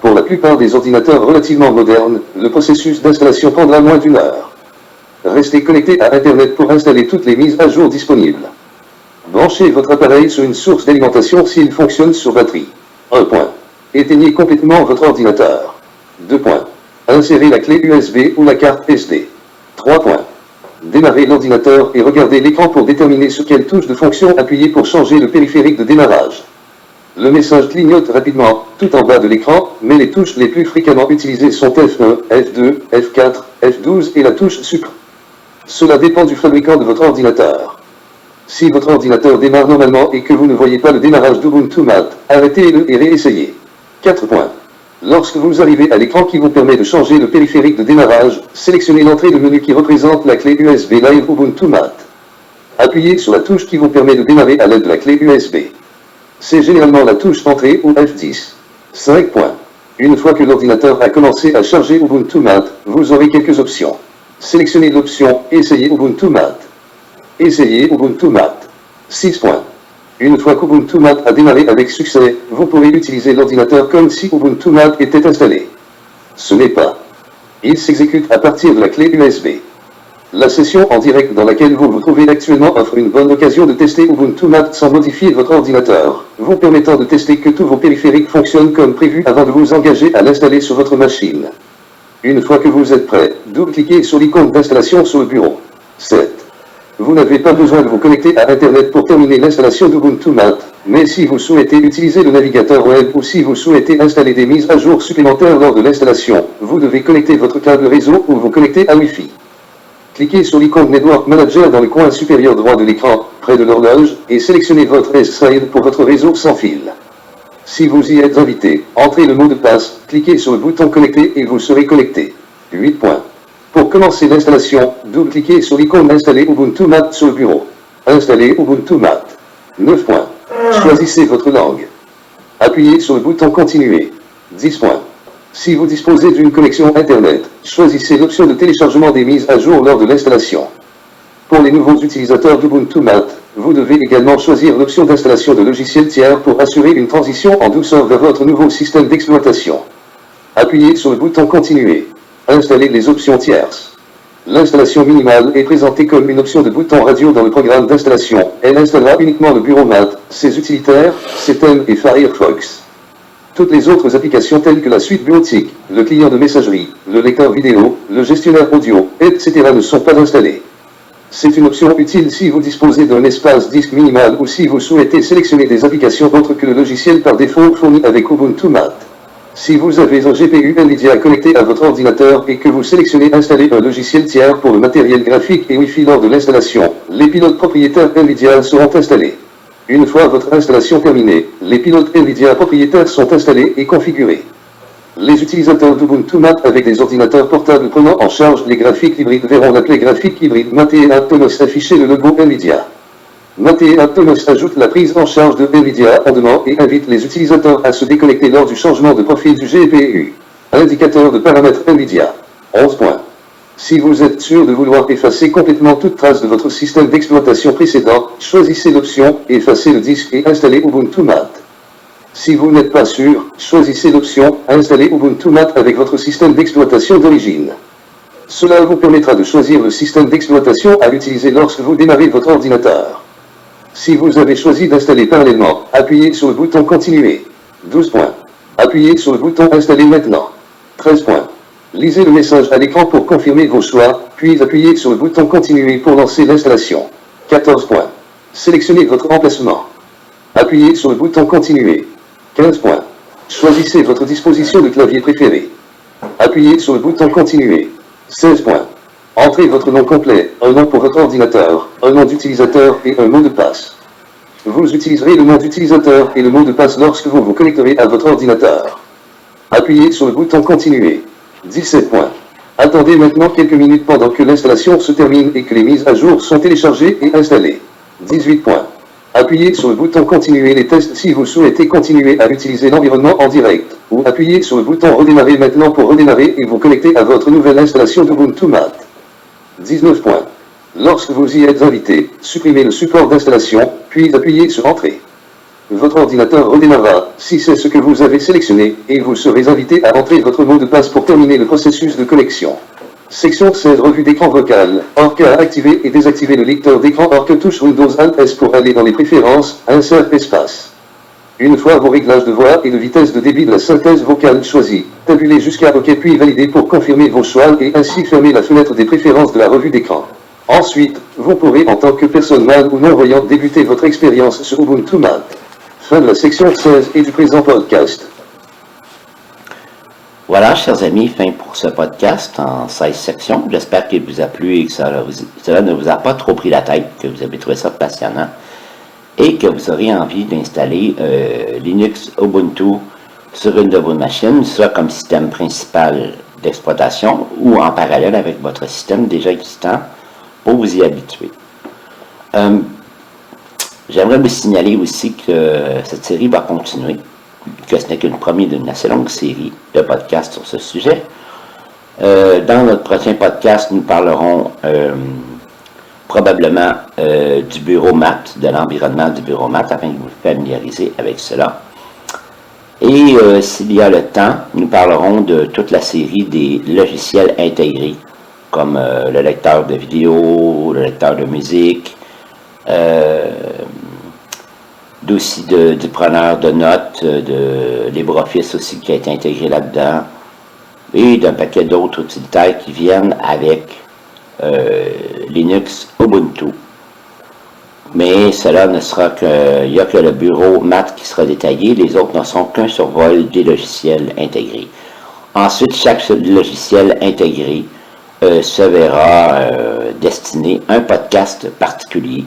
Speaker 3: Pour la plupart des ordinateurs relativement modernes, le processus d'installation prendra moins d'une heure. Restez connecté à Internet pour installer toutes les mises à jour disponibles. Branchez votre appareil sur une source d'alimentation s'il fonctionne sur batterie. 1. Éteignez complètement votre ordinateur. 2. Insérez la clé USB ou la carte SD. 3. Démarrez l'ordinateur et regardez l'écran pour déterminer sur quelle touche de fonction appuyer pour changer le périphérique de démarrage. Le message clignote rapidement, tout en bas de l'écran, mais les touches les plus fréquemment utilisées sont F1, F2, F4, F12 et la touche Sucre. Cela dépend du fabricant de votre ordinateur. Si votre ordinateur démarre normalement et que vous ne voyez pas le démarrage d'Ubuntu Mat, arrêtez-le et réessayez. 4. Lorsque vous arrivez à l'écran qui vous permet de changer le périphérique de démarrage, sélectionnez l'entrée de menu qui représente la clé USB Live Ubuntu Mat. Appuyez sur la touche qui vous permet de démarrer à l'aide de la clé USB. C'est généralement la touche Entrée ou F10. 5. Une fois que l'ordinateur a commencé à charger Ubuntu Mat, vous aurez quelques options. Sélectionnez l'option Essayer Ubuntu Mat. Essayez Ubuntu Mat. 6. Une fois qu'Ubuntu Mat a démarré avec succès, vous pourrez utiliser l'ordinateur comme si Ubuntu Mat était installé. Ce n'est pas. Il s'exécute à partir de la clé USB. La session en direct dans laquelle vous vous trouvez actuellement offre une bonne occasion de tester Ubuntu Mat sans modifier votre ordinateur, vous permettant de tester que tous vos périphériques fonctionnent comme prévu avant de vous engager à l'installer sur votre machine. Une fois que vous êtes prêt, double-cliquez sur l'icône d'installation sur le bureau. 7. Vous n'avez pas besoin de vous connecter à Internet pour terminer l'installation d'Ubuntu Mat, mais si vous souhaitez utiliser le navigateur web ou si vous souhaitez installer des mises à jour supplémentaires lors de l'installation, vous devez connecter votre câble réseau ou vous connecter à Wi-Fi. Cliquez sur l'icône Network Manager dans le coin supérieur droit de l'écran, près de l'horloge, et sélectionnez votre S-Side pour votre réseau sans fil. Si vous y êtes invité, entrez le mot de passe, cliquez sur le bouton Connecter et vous serez connecté. 8 points. Pour commencer l'installation, double-cliquez sur l'icône Installer Ubuntu Mat sur le bureau. Installer Ubuntu Mat. 9 points. Choisissez votre langue. Appuyez sur le bouton Continuer. 10 points. Si vous disposez d'une connexion Internet, choisissez l'option de téléchargement des mises à jour lors de l'installation. Pour les nouveaux utilisateurs d'Ubuntu Mat, vous devez également choisir l'option d'installation de logiciels tiers pour assurer une transition en douceur vers votre nouveau système d'exploitation. Appuyez sur le bouton Continuer. Installez les options tierces. L'installation minimale est présentée comme une option de bouton radio dans le programme d'installation. Elle installera uniquement le bureau Mat, ses utilitaires, ses thèmes et Firefox. Toutes les autres applications telles que la suite bureautique, le client de messagerie, le lecteur vidéo, le gestionnaire audio, etc. ne sont pas installées. C'est une option utile si vous disposez d'un espace disque minimal ou si vous souhaitez sélectionner des applications autres que le logiciel par défaut fourni avec Ubuntu Mat. Si vous avez un GPU NVIDIA connecté à votre ordinateur et que vous sélectionnez installer un logiciel tiers pour le matériel graphique et Wi-Fi lors de l'installation, les pilotes propriétaires NVIDIA seront installés. Une fois votre installation terminée, les pilotes NVIDIA propriétaires sont installés et configurés. Les utilisateurs d'Ubuntu Mat avec des ordinateurs portables prenant en charge les graphiques hybrides verront l'appel graphique hybride Mate Atomos afficher le logo NVIDIA. Mate Atomos ajoute la prise en charge de NVIDIA en demande et invite les utilisateurs à se déconnecter lors du changement de profil du GPU. Indicateur de paramètres NVIDIA. 11 points. Si vous êtes sûr de vouloir effacer complètement toute trace de votre système d'exploitation précédent, choisissez l'option « Effacer le disque » et installez Ubuntu Mat. Si vous n'êtes pas sûr, choisissez l'option « Installer Ubuntu Mat avec votre système d'exploitation d'origine ». Cela vous permettra de choisir le système d'exploitation à utiliser lorsque vous démarrez votre ordinateur. Si vous avez choisi d'installer parallèlement, appuyez sur le bouton « Continuer ». 12 points. Appuyez sur le bouton « Installer maintenant ». 13 points. Lisez le message à l'écran pour confirmer vos choix, puis appuyez sur le bouton « Continuer » pour lancer l'installation. 14 points. Sélectionnez votre emplacement. Appuyez sur le bouton « Continuer ». 15 points. Choisissez votre disposition de clavier préférée. Appuyez sur le bouton « Continuer ». 16 points. Entrez votre nom complet, un nom pour votre ordinateur, un nom d'utilisateur et un mot de passe. Vous utiliserez le nom d'utilisateur et le mot de passe lorsque vous vous connecterez à votre ordinateur. Appuyez sur le bouton « Continuer ». 17 points. Attendez maintenant quelques minutes pendant que l'installation se termine et que les mises à jour sont téléchargées et installées. 18 points. Appuyez sur le bouton « Continuer les tests » si vous souhaitez continuer à utiliser l'environnement en direct, ou appuyez sur le bouton « Redémarrer maintenant » pour redémarrer et vous connecter à votre nouvelle installation d'Ubuntu Mat. 19 points. Lorsque vous y êtes invité, supprimez le support d'installation, puis appuyez sur « Entrée ». Votre ordinateur redémarrera, si c'est ce que vous avez sélectionné, et vous serez invité à entrer votre mot de passe pour terminer le processus de connexion. Section 16 Revue d'écran vocale. Orc à activer et désactiver le lecteur d'écran. Orc touche Windows Alt S pour aller dans les préférences, insert espace. Une fois vos réglages de voix et de vitesse de débit de la synthèse vocale choisis, tabulez jusqu'à OK puis validez pour confirmer vos choix et ainsi fermer la fenêtre des préférences de la revue d'écran. Ensuite, vous pourrez en tant que personne malade ou non-voyante débuter votre expérience sur Ubuntu Mat. Fin de la section 16 et du présent podcast.
Speaker 2: Voilà, chers amis, fin pour ce podcast en 16 sections. J'espère qu'il vous a plu et que cela ne vous a pas trop pris la tête, que vous avez trouvé ça passionnant et que vous aurez envie d'installer Linux Ubuntu sur une de vos machines, soit comme système principal d'exploitation ou en parallèle avec votre système déjà existant pour vous y habituer. J'aimerais vous signaler aussi que cette série va continuer, que ce n'est qu'une première d'une assez longue série de podcasts sur ce sujet. Dans notre prochain podcast, nous parlerons probablement du bureau Mat, de l'environnement du bureau Mat, afin de vous familiariser avec cela. Et s'il y a le temps, nous parlerons de toute la série des logiciels intégrés comme le lecteur de vidéo, le lecteur de musique, aussi du preneur de notes, de LibreOffice aussi qui a été intégré là-dedans, et d'un paquet d'autres utilitaires qui viennent avec Linux Ubuntu. Mais cela ne sera il n'y a que le bureau Math qui sera détaillé, les autres ne seront qu'un survol des logiciels intégrés. Ensuite, chaque logiciel intégré se verra destiné un podcast particulier.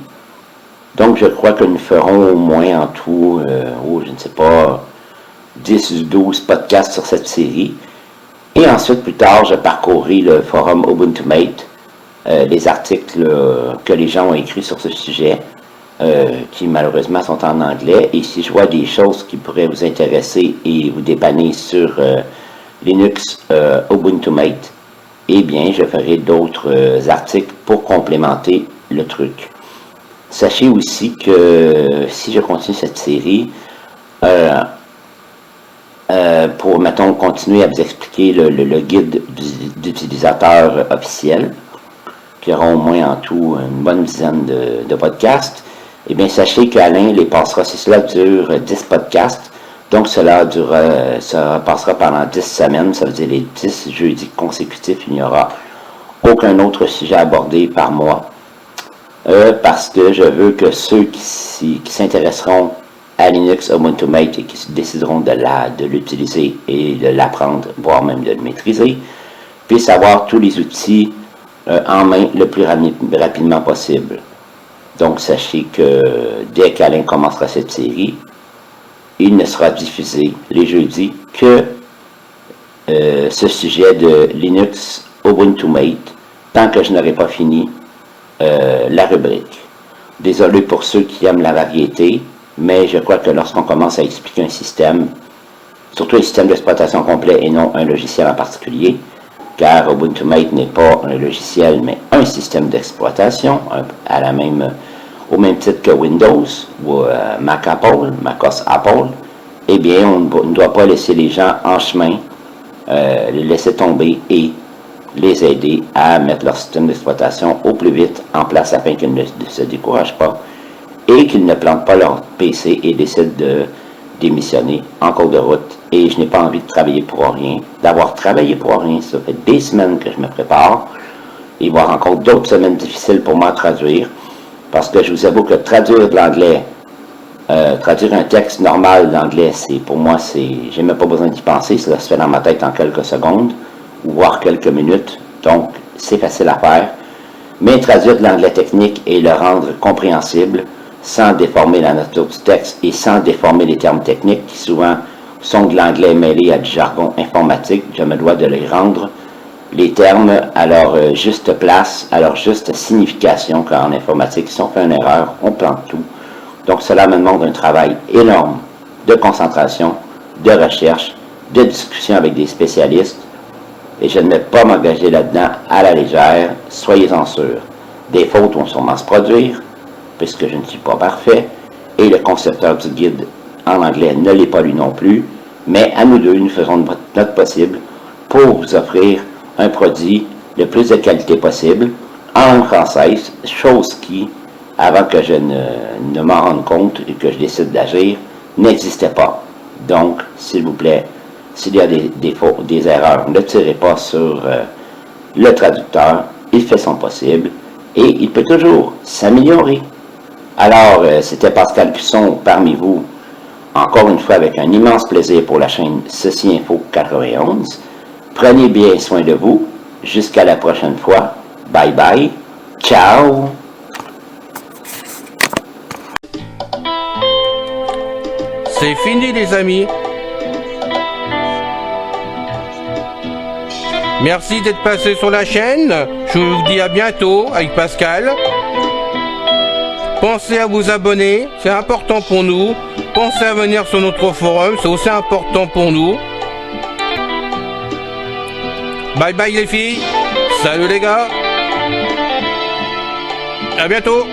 Speaker 2: Donc, je crois que nous ferons au moins en tout, je ne sais pas, 10 ou 12 podcasts sur cette série. Et ensuite, plus tard, je parcourrai le forum UbuntuMate, les articles que les gens ont écrits sur ce sujet, qui malheureusement sont en anglais. Et si je vois des choses qui pourraient vous intéresser et vous dépanner sur Linux UbuntuMate, eh bien, je ferai d'autres articles pour complémenter le truc. Sachez aussi que si je continue cette série, pour, mettons, continuer à vous expliquer le guide d'utilisateur officiel, qui aura au moins en tout une bonne dizaine de podcasts, eh bien, sachez qu'Alain les passera, si cela dure 10 podcasts, donc ça passera pendant 10 semaines, ça veut dire les 10 jeudis consécutifs, il n'y aura aucun autre sujet abordé par mois. Parce que je veux que ceux qui s'intéresseront à Linux UbuntuMate et qui décideront de l'utiliser et de l'apprendre, voire même de le maîtriser, puissent avoir tous les outils en main le plus rapidement possible. Donc sachez que dès qu'Alain commencera cette série, il ne sera diffusé les jeudis que ce sujet de Linux UbuntuMate, tant que je n'aurai pas fini la rubrique. Désolé pour ceux qui aiment la variété, mais je crois que lorsqu'on commence à expliquer un système, surtout un système d'exploitation complet et non un logiciel en particulier, car UbuntuMate n'est pas un logiciel, mais un système d'exploitation, au même titre que Windows ou macOS Apple, eh bien, on ne doit pas laisser les gens en chemin, les laisser tomber et les aider à mettre leur système d'exploitation au plus vite en place afin qu'ils ne se découragent pas et qu'ils ne plantent pas leur PC et décident de démissionner en cours de route. Et je n'ai pas envie de travailler pour rien, d'avoir travaillé pour rien. Ça fait des semaines que je me prépare. Il va y avoir encore d'autres semaines difficiles pour moi à traduire, parce que je vous avoue que traduire de l'anglais, traduire un texte normal d'anglais, pour moi, j'ai même pas besoin d'y penser, ça se fait dans ma tête en quelques secondes, voire quelques minutes, donc c'est facile à faire. Mais traduire de l'anglais technique et le rendre compréhensible, sans déformer la nature du texte et sans déformer les termes techniques, qui souvent sont de l'anglais mêlé à du jargon informatique, je me dois de les rendre les termes à leur juste place, à leur juste signification, car en informatique, si on fait une erreur, on plante tout. Donc cela me demande un travail énorme de concentration, de recherche, de discussion avec des spécialistes, et je ne vais pas m'engager là-dedans à la légère, soyez-en sûrs. Des fautes vont sûrement se produire, puisque je ne suis pas parfait, et le concepteur du guide en anglais ne l'est pas lui non plus, mais à nous deux, nous faisons notre possible pour vous offrir un produit le plus de qualité possible, en langue française, chose qui, avant que je ne m'en rende compte et que je décide d'agir, n'existait pas. Donc, s'il vous plaît, s'il y a des erreurs, ne tirez pas sur le traducteur, il fait son possible et il peut toujours s'améliorer. Alors, c'était Pascal Cusson parmi vous, encore une fois avec un immense plaisir pour la chaîne Ceci Info 91. Prenez bien soin de vous. Jusqu'à la prochaine fois. Bye bye. Ciao.
Speaker 1: C'est fini les amis. Merci d'être passé sur la chaîne. Je vous dis à bientôt avec Pascal. Pensez à vous abonner, c'est important pour nous. Pensez à venir sur notre forum, c'est aussi important pour nous. Bye bye les filles. Salut les gars. À bientôt.